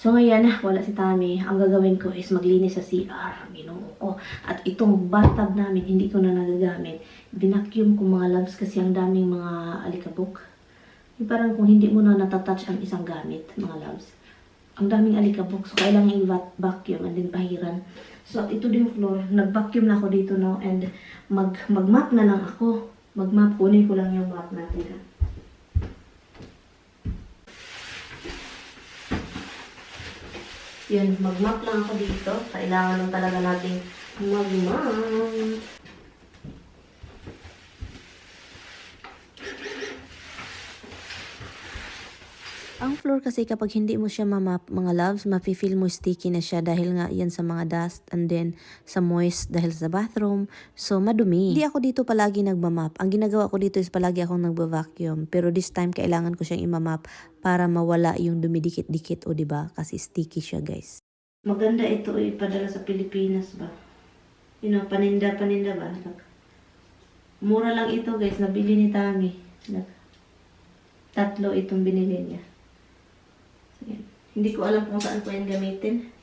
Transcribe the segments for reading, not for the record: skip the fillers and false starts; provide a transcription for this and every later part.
So ngayon, wala si Tami. Ang gagawin ko is maglinis sa CR. Ginoo ko. At itong bathtub namin, hindi ko na nagagamit. Binacuum ko mga loves kasi ang daming mga alikabok. Yung parang kung hindi mo na natatouch ang isang gamit, mga loves. Ang daming alikabok. So kailangan i-vacuum and then pahiran. So ito din yung floor. Nag-vacuum na ako dito, no? And mag-map na lang ako. Mag-map. Kunin ko lang yung map natin, ha? Yun, mag-map lang ako dito. Kailangan lang talaga nating mag-map. Ang floor kasi kapag hindi mo siya mamap, mga loves, mafe-feel mo sticky na siya dahil nga yan sa mga dust and then sa moist dahil sa bathroom. So, madumi. Hindi ako dito palagi nagmamap. Ang ginagawa ko dito is palagi akong nagba-vacuum. Pero this time, kailangan ko siyang imamap para mawala yung dumidikit-dikit o diba? Kasi sticky siya, guys. Maganda ito ipadala sa Pilipinas ba? You know, paninda-paninda ba? Mura lang ito, guys. Nabili ni Tami. Tatlo itong binili niya. Yan. Hindi ko alam kung saan ko yan gamitin.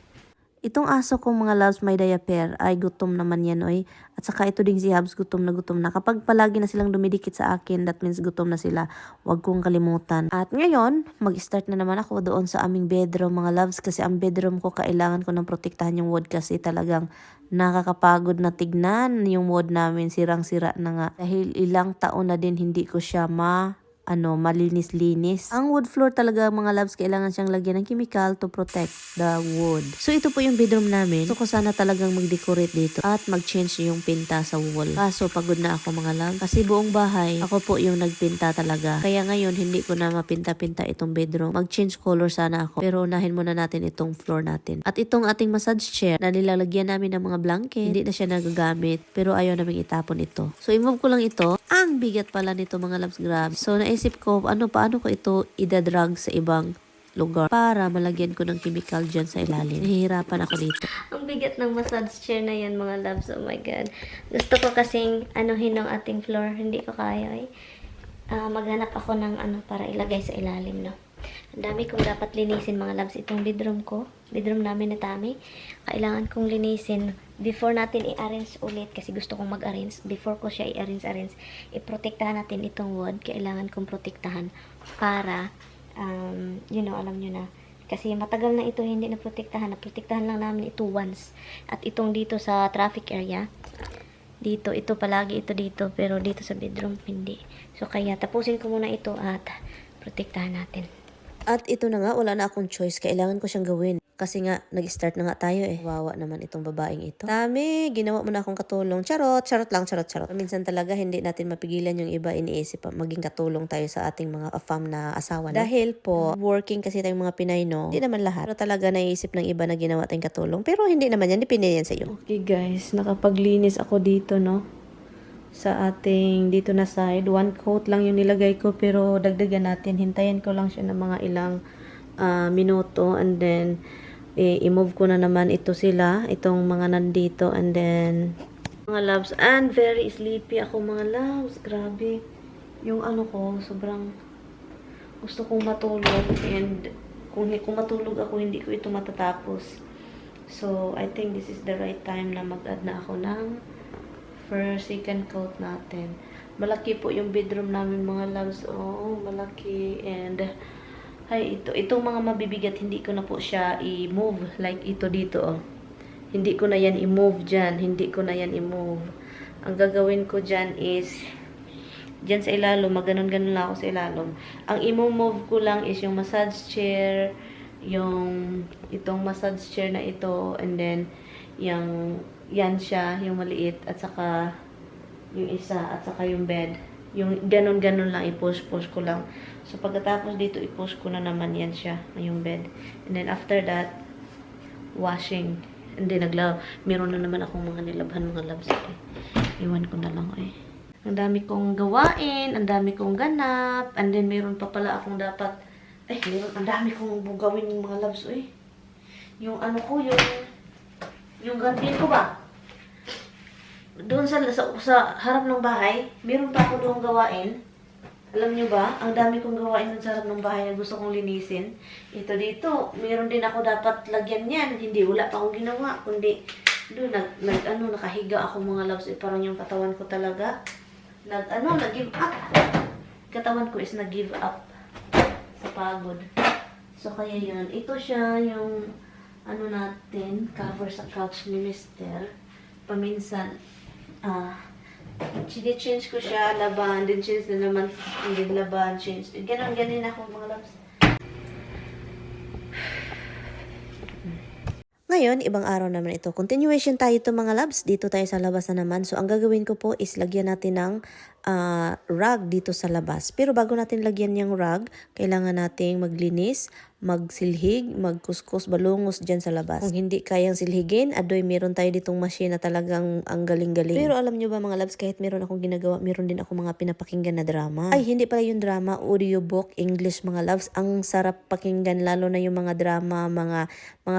Itong aso kong mga loves may diaper ay gutom naman yan, oy. At saka ito ding si Habs gutom na gutom na. Kapag palagi na silang dumidikit sa akin, that means gutom na sila. Huwag kong kalimutan. At ngayon, mag-start na naman ako doon sa aming bedroom, mga loves. Kasi ang bedroom ko, kailangan ko nang protektahan yung wood kasi talagang nakakapagod na tignan. Yung wood namin, sirang-sira na nga. Dahil ilang taon na din hindi ko siya malinis-linis. Ang wood floor talaga mga loves, kailangan siyang lagyan ng chemical to protect the wood. So ito po yung bedroom namin. So ko sana talagang mag-decorate dito at mag-change yung pinta sa wall. Kaso pagod na ako mga loves. Kasi buong bahay, ako po yung nagpinta talaga. Kaya ngayon hindi ko na mapinta-pinta itong bedroom. Mag-change color sana ako. Pero unahin muna natin itong floor natin. At itong ating massage chair na nilalagyan namin ng mga blanket, hindi na siya nagagamit. Pero ayaw namin itapon ito. So i-move ko lang ito. Ang bigat pala nito mga loves, grab. So naisip ko, paano ko ito idadrag sa ibang lugar para malagyan ko ng chemical dyan sa ilalim. Nahihirapan ako dito. Ang bigat ng massage chair na yan mga loves. Oh my God. Gusto ko kasing anuhin ng ating floor. Hindi ko kaya eh. Maghanap ako ng para ilagay sa ilalim, no? Ang dami kong dapat linisin mga loves. Itong bedroom ko. Bedroom namin na Tami. Kailangan kong linisin before natin i-arrange ulit kasi gusto kong mag-arrange. Before ko siya i-arrange, i-protektahan natin itong wood. Kailangan kong protektahan para, alam nyo na. Kasi matagal na ito hindi na-protektahan. Na-protektahan lang namin ito once. At itong dito sa traffic area, dito, ito palagi ito dito. Pero dito sa bedroom, hindi. So kaya tapusin ko muna ito at protektahan natin. At ito na nga, wala na akong choice. Kailangan ko siyang gawin. Kasi nga, nag-start na nga tayo eh. Wawa naman itong babaeng ito. Tami, ginawa mo na akong katulong. Charot lang. Minsan talaga, hindi natin mapigilan yung iba. Iniisip maging katulong tayo sa ating mga afam na asawa. Na. Dahil po, working kasi tayong mga Pinay, no? Hindi naman lahat. Pero talaga naiisip ng iba na ginawa tayong katulong. Pero hindi naman yan. Depende yan sa iyo. Okay guys, nakapaglinis ako dito, no? Sa ating dito na side. One coat lang yung nilagay ko pero dagdagan natin. Hintayin ko lang siya ng mga ilang minuto and then i-move ko na naman ito sila. Itong mga nandito and then mga loves. And very sleepy ako mga loves. Grabe. Yung ko, sobrang gusto kong matulog and kung matulog ako, hindi ko ito matatapos. So, I think this is the right time na mag-add na ako ng first, second coat natin. Malaki po yung bedroom namin mga loves. Oh, malaki. And, itong mga mabibigat, hindi ko na po siya i-move. Like ito dito, oh. Hindi ko na yan i-move dyan. Hindi ko na yan i-move. Ang gagawin ko dyan is, dyan sa ilalom, maganon-ganon lang ako sa ilalom. Ang i-move ko lang is yung massage chair, itong massage chair na ito, and then, yan siya, yung maliit, at saka yung isa, at saka yung bed. Yung ganon-ganon lang, i-push ko lang. So, pagkatapos dito, i-push ko na naman yan siya, yung bed. And then, after that, washing. And then, meron na naman akong mga nilabhan, mga labs. Iwan ko na lang, eh. Ang dami kong gawain, ang dami kong ganap, and then, meron pa pala akong dapat, ang dami kong gawin yung mga labs, eh. Yung yung garden ko ba? Doon sa harap ng bahay, meron pa ako doon gawain. Alam nyo ba, ang dami kong gawain ng sarap ng bahay na gusto kong linisin. Ito dito, meron din ako dapat lagyan yan. Hindi, wala pa akong ginawa. Kundi, doon, nakahiga ako mga loves. Parang yung katawan ko talaga. Nag-give up. Katawan ko is nag-give up sa pagod. So, kaya yun. Ito siya yung, cover sa couch ni Mr. Paminsan, change ko siya, laban, din change na naman, din laban, change. Ganon ako mga loves. Ngayon, ibang araw naman ito. Continuation tayo ito mga loves. Dito tayo sa labas na naman. So, ang gagawin ko po is lagyan natin ng rug dito sa labas. Pero bago natin lagyan yung rug, kailangan nating maglinis, magsilhig, magkuskus, balungos dyan sa labas. Kung hindi kayang silhigin, adoy, meron tayo ditong machine na talagang ang galing-galing. Pero alam nyo ba mga loves, kahit meron akong ginagawa, meron din ako mga pinapakinggan na drama. Ay, hindi pala yung drama, audiobook, English mga loves. Ang sarap pakinggan, lalo na yung mga drama, mga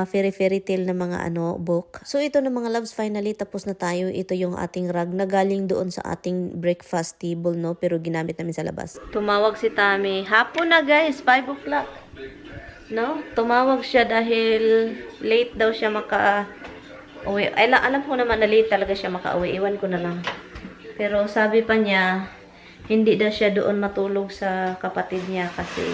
fairy tale na mga book. So ito na mga loves, finally tapos na tayo. Ito yung ating rug na galing doon sa ating breakfast table, no? Pero ginamit namin sa labas. Tumawag si Tami. Hapon na guys, 5 o'clock. No? Tumawag siya dahil late daw siya maka-uwi. Alam ko naman na late talaga siya maka-uwi. Iwan ko na lang. Pero sabi pa niya, hindi daw siya doon matulog sa kapatid niya kasi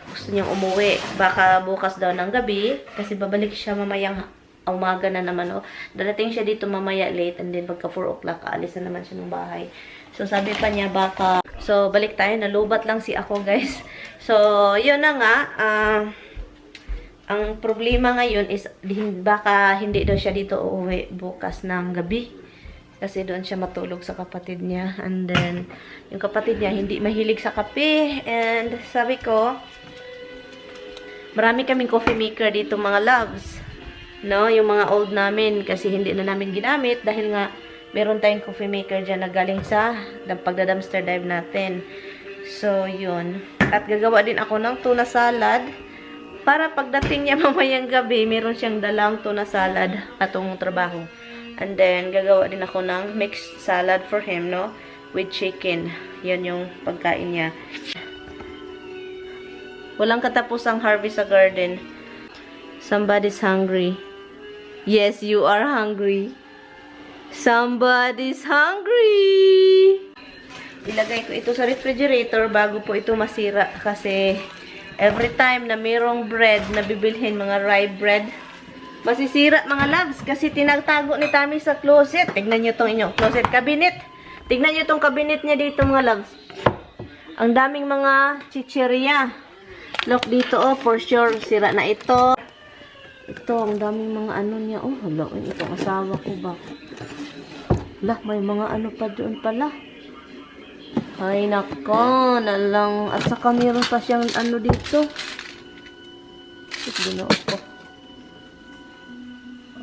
gusto niyang umuwi. Baka bukas daw ng gabi kasi babalik siya mamayang umaga na naman. Darating siya dito mamaya late and then pagka 4 o'clock aalis na naman siya ng bahay. So sabi pa niya baka so balik tayo, nalubat lang si ako guys. So yun na nga, ang problema ngayon is baka hindi daw siya dito uuwi bukas ng gabi. Kasi doon siya matulog sa kapatid niya. And then yung kapatid niya hindi mahilig sa kape. And sabi ko, marami kaming coffee maker dito mga loves. No, yung mga old namin kasi hindi na namin ginamit dahil nga meron tayong coffee maker dyan na galing sa pagda-dumpster dive natin. So, yun. At gagawa din ako ng tuna salad para pagdating niya mamayang gabi, meron siyang dalang tuna salad atong trabaho. And then, gagawa din ako ng mixed salad for him, no? With chicken. Yun yung pagkain niya. Walang katapusang harvest sa garden. Somebody's hungry. Yes, you are hungry. Somebody's hungry! Ilagay ko ito sa refrigerator bago po ito masira kasi every time na mayroong bread na bibilhin, mga rye bread, masisira mga loves kasi tinagtago ni Tami sa closet. Tignan nyo itong inyong closet cabinet. Tignan nyo itong cabinet niya dito mga loves. Ang daming mga chichirya. Look dito, for sure, sira na ito. Ito, ang daming mga niya. Hala, itong asawa ko ba? Lah, may mga pa doon pala. Ay, nako, nalang. At saka meron pa siyang dito. Ito ko.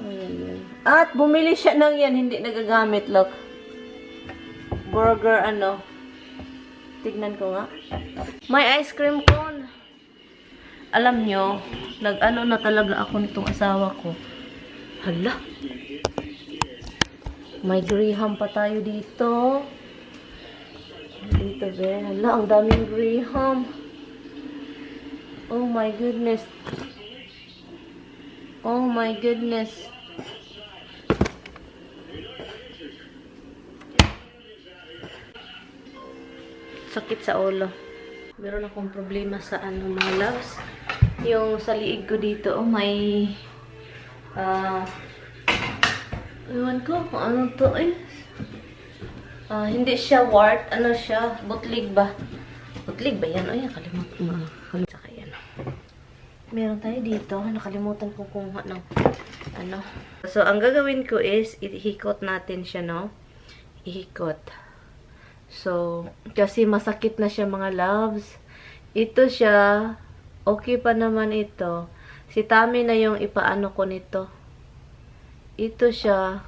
Ayan. At bumili siya ng yan, hindi nagagamit, look. Burger, Tignan ko nga. May ice cream cone. Alam nyo, na talaga ako nitong asawa ko. Hala. May graham pa tayo dito. Dito, Ben. Hala, ang daming graham. Oh my goodness. Oh my goodness. Sakit sa ulo. Meron akong problema sa mga loves. Yung sa liig ko dito, may ewan ko kung ano to hindi siya wart, siya, butlig ba? Butlig ba yan? Ay, kalimut ko nga. Saka yan. Meron tayo dito. Nakalimutan ko kung ng So, ang gagawin ko is, ihikot natin siya, no? Ihikot. So, kasi masakit na siya mga loves. Ito siya, okay pa naman ito. Si Tami na yung ipaano ko nito. Ito siya,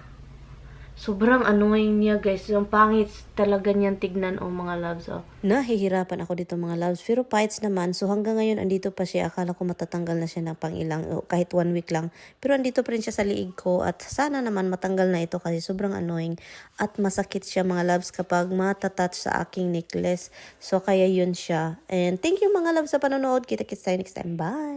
Sobrang annoying niya guys. Yung pangit talaga niyan tignan mga loves. Nahihirapan ako dito mga loves. Pero fights naman. So hanggang ngayon andito pa siya. Akala ko matatanggal na siya ng pangilang. Kahit 1 week lang. Pero andito pa rin siya sa liig ko. At sana naman matanggal na ito kasi sobrang annoying. At masakit siya mga loves kapag matatouch sa aking necklace. So kaya yun siya. And thank you mga loves sa panonood. Kita-kits tayo next time. Bye!